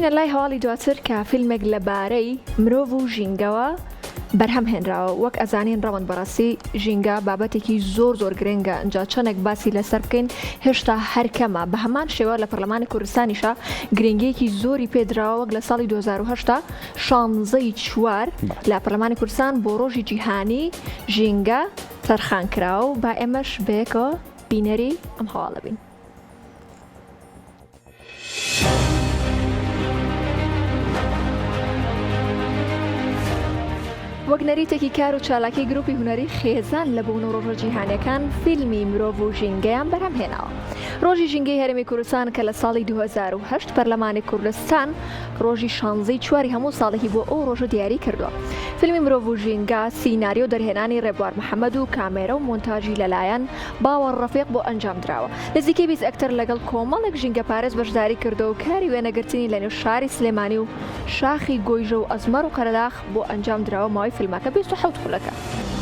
چینە لای هەواڵی دواتر کە فیلمێک لەبارەی مرۆڤ و ژینگەوە بەرهەم هێنراوە. وەک ئەزانین ڕەوەند بەڕاستی ژینگە بابەتێکی زۆر گرنگە، ئەنجا چەندێک باسی لەسەر بکەین هێشتا هەرکەمە. بە هەمان شێوە لە پەرلەمانی کوردستانیشە گرنگیەکی زۆری پێدراوە وەک لە ساڵی 2010 شانزەی چوار لە پەرلەمانی کوردستان بۆ ڕۆژی جیهانی ژینگە تەرخان کراوە و با ئێمەش بەیەکەوە بینەری ئەم هەواڵە بین. وەک نەریتێکی کار و چالاکی گروپی هونەری خێزان لە بوون و ڕۆژە جیهانیەکان فیلمی مرۆڤ و ژینگەیان بەرهەم هێناوە. ڕۆژی ژینگەی هەرێمی کوردستان کە لە ساڵی 2008 پەرلەمانی کوردستان ڕۆژی شانزەی چواری هەموو ساڵێکی بۆ ئەو ڕۆژە دیاری کردووە. فیلمی مرۆڤ و ژینگە سیناریۆ دەرهێنانی ڕێبوار محەممەد و کامێرە و مۆنتاژی لەلایەن باوەڕ ڕەفیق بۆ ئەنجام درراوە. نزیکەی 20 ئەکتەر لەگەڵ کۆمەڵێک ژینگە پارێز بەشداری کردو و کاری وێنەگرتنی لە نێو شاری سلێمانی و شاخی گۆیژە و ئەزمەر و قەرەداغ بۆ ئەنجام درراوە. ماوەی فیلمەکە 27 خولەکە.